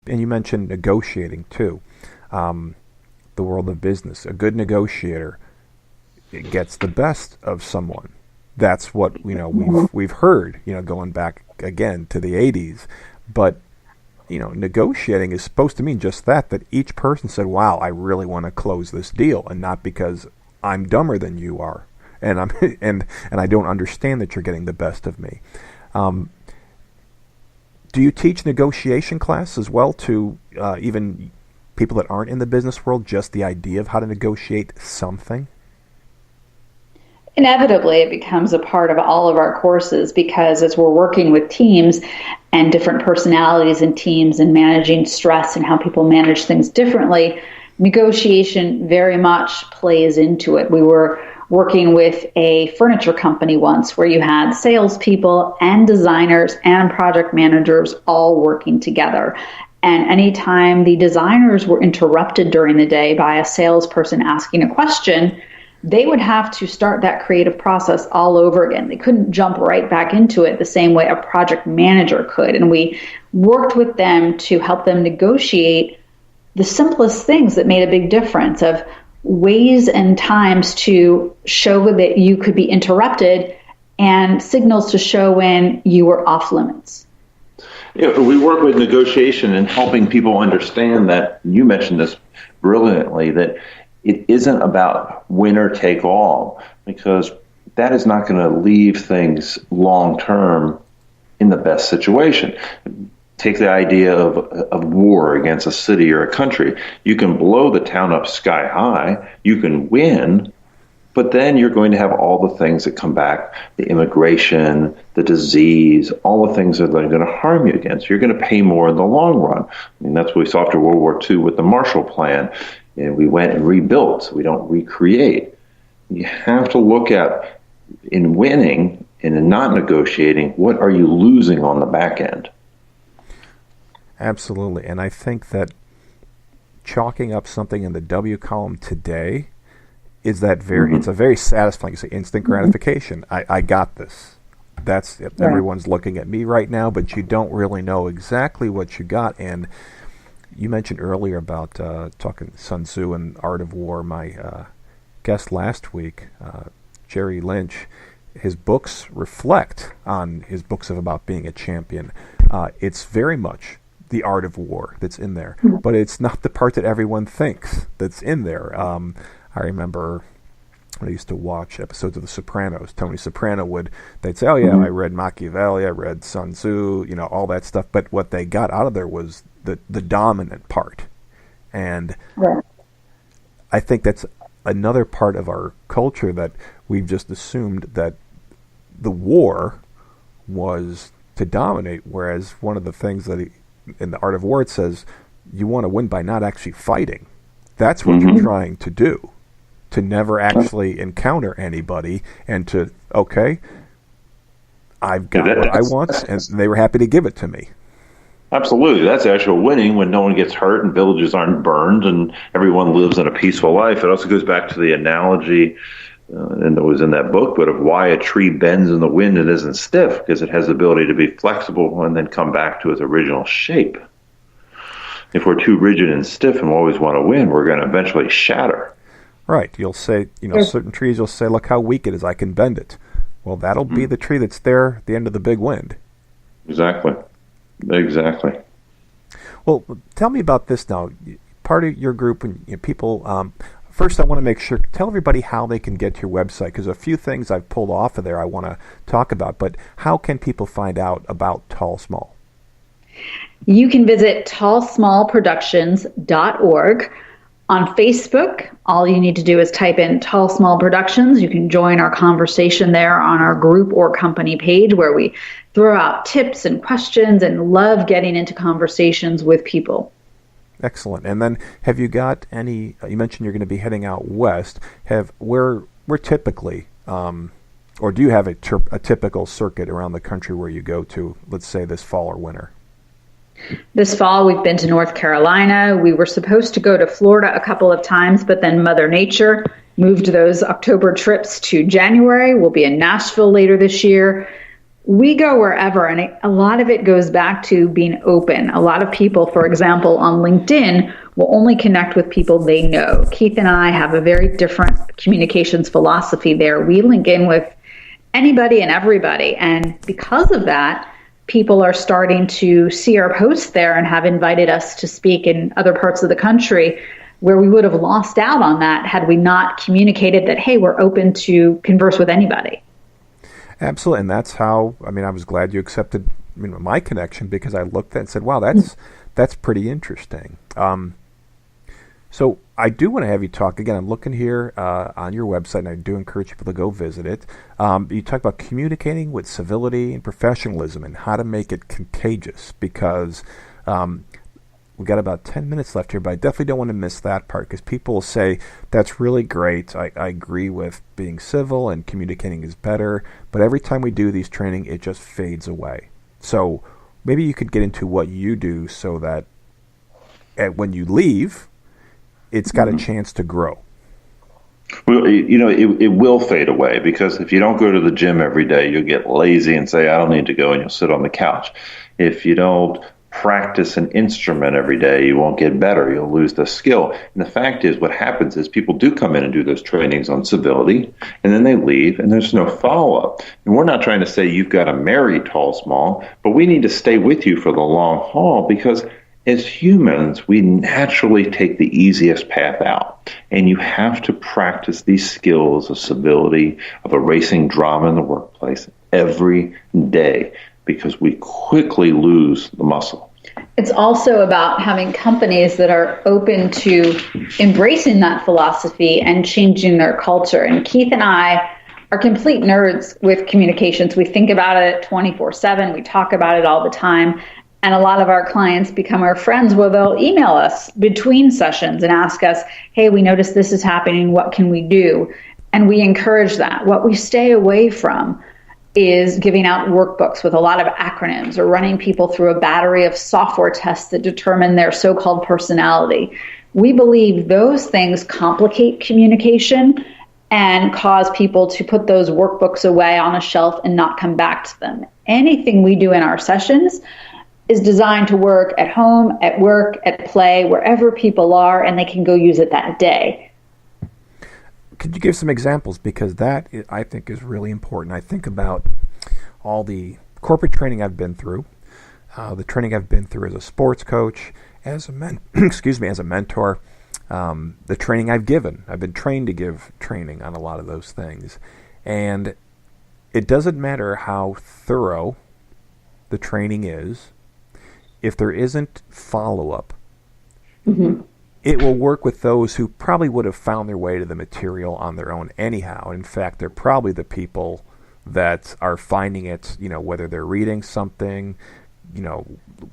And you mentioned negotiating too. The world of business. A good negotiator, it gets the best of someone. That's what we've heard. Going back again to the '80s, but negotiating is supposed to mean just that each person said, "Wow, I really want to close this deal," and not because I'm dumber than you are, and I'm and I don't understand that you're getting the best of me. Do you teach negotiation class as well to even people that aren't in the business world, just the idea of how to negotiate something? Inevitably, it becomes a part of all of our courses because as we're working with teams and different personalities in teams and managing stress and how people manage things differently, negotiation very much plays into it. We were working with a furniture company once where you had salespeople and designers and project managers all working together. And anytime the designers were interrupted during the day by a salesperson asking a question, they would have to start that creative process all over again. They couldn't jump right back into it the same way a project manager could. And we worked with them to help them negotiate the simplest things that made a big difference, of ways and times to show that you could be interrupted and signals to show when you were off limits. We work with negotiation and helping people understand that, you mentioned this brilliantly, that it isn't about winner take all, because that is not going to leave things long term in the best situation. Take the idea of war against a city or a country. You can blow the town up sky high, you can win, but then you're going to have all the things that come back, the immigration, the disease, all the things that are going to harm you again. So you're going to pay more in the long run. I mean, that's what we saw after World War II with the Marshall Plan. And we went and rebuilt. We don't recreate. You have to look at, in winning and in not negotiating, what are you losing on the back end? Absolutely. And I think that chalking up something in the W column today is that it's a very satisfying, you say, instant gratification. I got this. That's it. Yeah. Everyone's looking at me right now, but you don't really know exactly what you got. And you mentioned earlier about talking Sun Tzu and Art of War. My guest last week, Jerry Lynch, his books reflect on his books about being a champion. It's very much the art of war that's in there, but it's not the part that everyone thinks that's in there. I remember when I used to watch episodes of The Sopranos. Tony Soprano they'd say, "Oh yeah, I read Machiavelli, I read Sun Tzu, all that stuff." But what they got out of there was the dominant part. And I think that's another part of our culture, that we've just assumed that the war was to dominate, whereas one of the things that in the Art of War it says you want to win by not actually fighting. That's what you're trying to do, to never actually encounter anybody, and to, okay, I've got what I want, and they were happy to give it to me. Absolutely. That's actual winning, when no one gets hurt and villages aren't burned and everyone lives in a peaceful life. It also goes back to the analogy, and it was in that book, but of why a tree bends in the wind and isn't stiff, because it has the ability to be flexible and then come back to its original shape. If we're too rigid and stiff and we always want to win, we're going to eventually shatter. Right. You'll say, certain trees, you'll say, look how weak it is, I can bend it. Well, that'll be the tree that's there at the end of the big wind. Exactly. Well, tell me about this now. Part of your group, and people, first I want to make sure, tell everybody how they can get to your website, because a few things I've pulled off of there I want to talk about, but how can people find out about TALLsmall? You can visit TALLsmallProductions.org. On Facebook, all you need to do is type in TALLsmall Productions. You can join our conversation there on our group or company page, where we throw out tips and questions and love getting into conversations with people. Excellent. And then have you got any, you mentioned you're going to be heading out west. We're typically, or do you have a typical circuit around the country where you go to, let's say this fall or winter? This fall, we've been to North Carolina. We were supposed to go to Florida a couple of times, but then Mother Nature moved those October trips to January. We'll be in Nashville later this year. We go wherever, and a lot of it goes back to being open. A lot of people, for example, on LinkedIn will only connect with people they know. Keith and I have a very different communications philosophy there. We link in with anybody and everybody, and because of that, people are starting to see our posts there and have invited us to speak in other parts of the country where we would have lost out on that had we not communicated that, hey, we're open to converse with anybody. Absolutely, and that's how, I mean, I was glad you accepted my connection, because I looked at it and said, wow, that's pretty interesting. So I do want to have you talk, again, I'm looking here on your website, and I do encourage people to go visit it. You talk about communicating with civility and professionalism and how to make it contagious, because we've got about 10 minutes left here, but I definitely don't want to miss that part, because people will say, that's really great. I agree with being civil and communicating is better, but every time we do these training, it just fades away. So maybe you could get into what you do so that when you leave, it's got a chance to grow. Well, it will fade away, because if you don't go to the gym every day, you'll get lazy and say, I don't need to go, and you'll sit on the couch. If you don't practice an instrument every day, you won't get better. You'll lose the skill. And the fact is, what happens is people do come in and do those trainings on civility, and then they leave, and there's no follow-up. And we're not trying to say you've got to marry TALLsmall, but we need to stay with you for the long haul, because as humans, we naturally take the easiest path out. And you have to practice these skills of civility, of erasing drama in the workplace every day, because we quickly lose the muscle. It's also about having companies that are open to embracing that philosophy and changing their culture. And Keith and I are complete nerds with communications. We think about it 24/7. We talk about it all the time. And a lot of our clients become our friends where they'll email us between sessions and ask us, hey, we noticed this is happening. What can we do? And we encourage that. What we stay away from is giving out workbooks with a lot of acronyms or running people through a battery of software tests that determine their so-called personality. We believe those things complicate communication and cause people to put those workbooks away on a shelf and not come back to them. Anything we do in our sessions is designed to work at home, at work, at play, wherever people are, and they can go use it that day. Could you give some examples? Because that, I think, is really important. I think about all the corporate training I've been through, the training I've been through as a sports coach, as a as a mentor, the training I've given. I've been trained to give training on a lot of those things. And it doesn't matter how thorough the training is, if there isn't follow-up, it will work with those who probably would have found their way to the material on their own anyhow. In fact, they're probably the people that are finding it, whether they're reading something,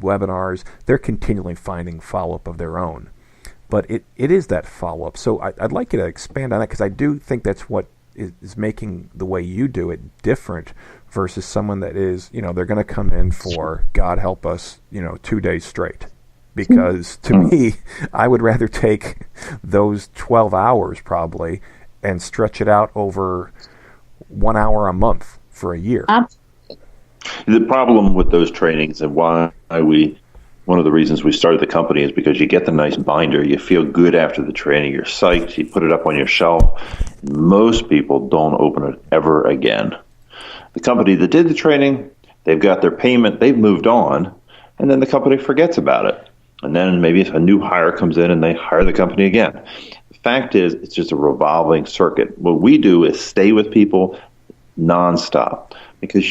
webinars, they're continually finding follow-up of their own. But it is that follow-up. So I'd like you to expand on that, because I do think that's what is making the way you do it different versus someone that is, they're going to come in for, God help us, 2 days straight. Because to me, I would rather take those 12 hours probably and stretch it out over 1 hour a month for a year. The problem with those trainings, and one of the reasons we started the company, is because you get the nice binder, you feel good after the training, you're psyched, you put it up on your shelf. Most people don't open it ever again. The company that did the training, they've got their payment, they've moved on, and then the company forgets about it. And then maybe a new hire comes in and they hire the company again. The fact is, it's just a revolving circuit. What we do is stay with people nonstop, because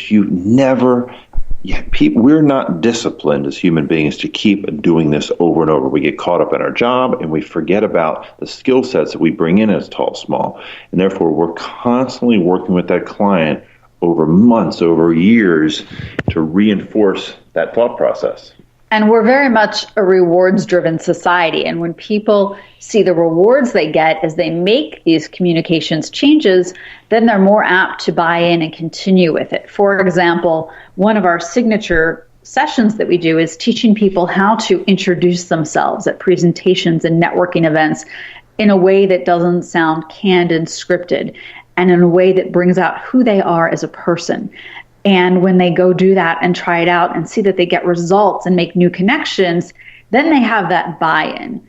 we're not disciplined as human beings to keep doing this over and over. We get caught up in our job and we forget about the skill sets that we bring in as TALLsmall. And therefore, we're constantly working with that client over months, over years, to reinforce that thought process. And we're very much a rewards-driven society. And when people see the rewards they get as they make these communications changes, then they're more apt to buy in and continue with it. For example, one of our signature sessions that we do is teaching people how to introduce themselves at presentations and networking events in a way that doesn't sound canned and scripted, and in a way that brings out who they are as a person. And when they go do that and try it out and see that they get results and make new connections, then they have that buy-in.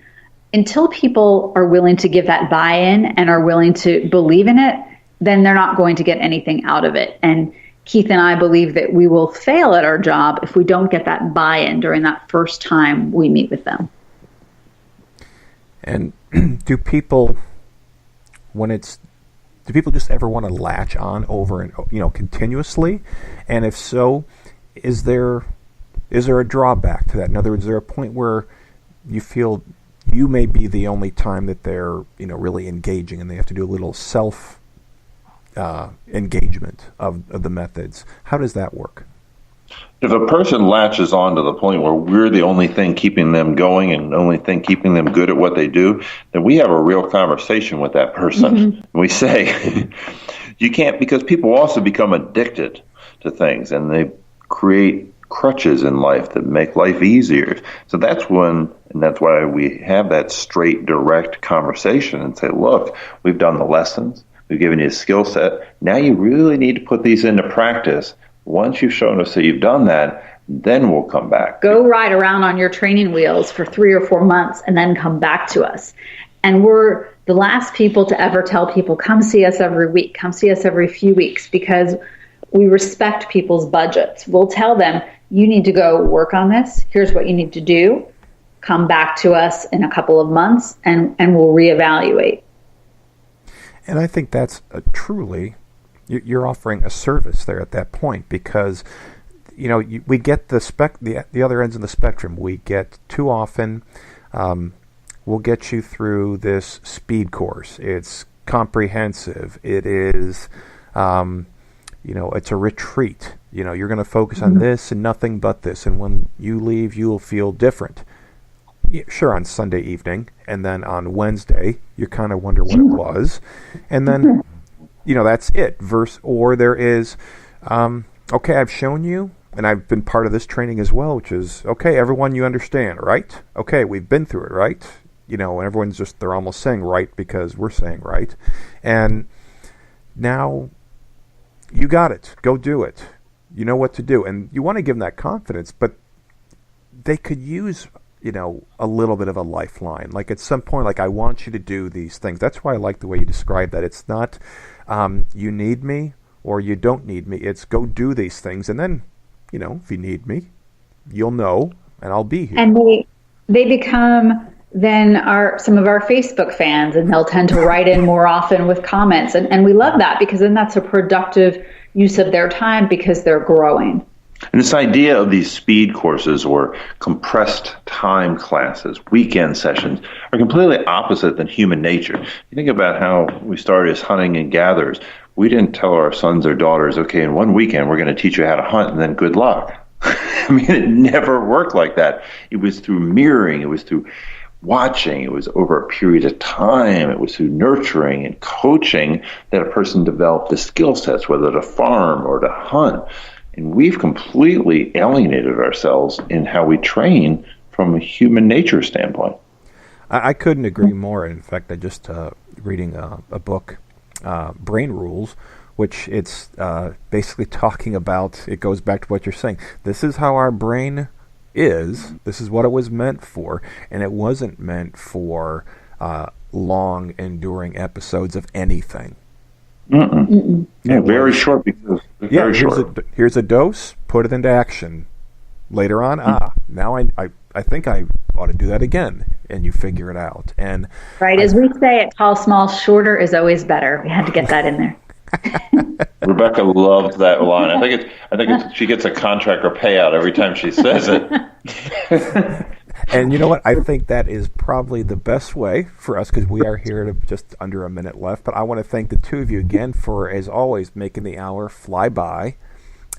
Until people are willing to give that buy-in and are willing to believe in it, then they're not going to get anything out of it. And Keith and I believe that we will fail at our job if we don't get that buy-in during that first time we meet with them. And do people just ever want to latch on over and continuously? And if so, is there a drawback to that? In other words, is there a point where you feel you may be the only time that they're really engaging, and they have to do a little self engagement of the methods? How does that work? If a person latches on to the point where we're the only thing keeping them going and the only thing keeping them good at what they do, then we have a real conversation with that person. Mm-hmm. We say, you can't, because people also become addicted to things and they create crutches in life that make life easier. So that's why we have that straight, direct conversation and say, look, we've done the lessons. We've given you a skill set. Now you really need to put these into practice. Once you've shown us that you've done that, then we'll come back. Go ride around on your training wheels for 3 or 4 months and then come back to us. And we're the last people to ever tell people, come see us every week, come see us every few weeks, because we respect people's budgets. We'll tell them, you need to go work on this. Here's what you need to do. Come back to us in a couple of months and we'll reevaluate. And I think that's truly, you're offering a service there at that point, because we get the other ends of the spectrum. We get too often, we'll get you through this speed course. It's comprehensive. It is, it's a retreat. You're going to focus on this and nothing but this. And when you leave, you will feel different. Sure, on Sunday evening, and then on Wednesday, you kind of wonder what it was. And then, that's it. Or there is, okay, I've shown you, and I've been part of this training as well, which is, okay, everyone, you understand, right? Okay, we've been through it, right? And everyone's they're almost saying right because we're saying right. And now you got it. Go do it. You know what to do. And you want to give them that confidence, but they could use a little bit of a lifeline. Like at some point, like, I want you to do these things. That's why I like the way you describe that. It's not you need me or you don't need me. It's go do these things. And then, if you need me, you'll know and I'll be here. And they become then some of our Facebook fans, and they'll tend to write in more often with comments. And we love that, because then that's a productive use of their time because they're growing. And this idea of these speed courses or compressed time classes, weekend sessions, are completely opposite than human nature. You think about how we started as hunting and gatherers. We didn't tell our sons or daughters, okay, in one weekend we're going to teach you how to hunt and then good luck. I mean, it never worked like that. It was through mirroring. It was through watching. It was over a period of time. It was through nurturing and coaching that a person developed the skill sets, whether to farm or to hunt. And we've completely alienated ourselves in how we train from a human nature standpoint. I couldn't agree more. In fact, I just reading a book, Brain Rules, which it's basically talking about, it goes back to what you're saying. This is how our brain is. This is what it was meant for. And it wasn't meant for long, enduring episodes of anything. Yeah, very short. Because very short. Here's a dose. Put it into action. Later on, now I think I ought to do that again, and you figure it out. And right, as we say at TALLsmall, shorter is always better. We had to get that in there. Rebecca loved that line. I think she gets a contract or payout every time she says it. And you know what? I think that is probably the best way for us, because we are here to just under a minute left. But I want to thank the two of you again for, as always, making the hour fly by.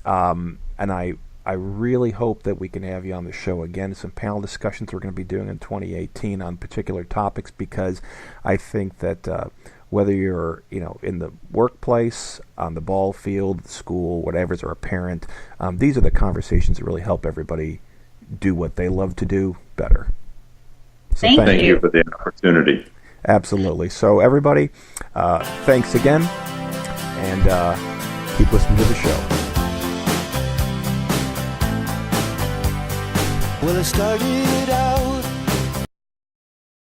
And I really hope that we can have you on the show again. Some panel discussions we're going to be doing in 2018 on particular topics, because I think that whether you're in the workplace, on the ball field, school, whatever, or a parent, these are the conversations that really help everybody do what they love to do better. So thank you for the opportunity. Absolutely. So everybody, thanks again, and keep listening to the show. Well, I started out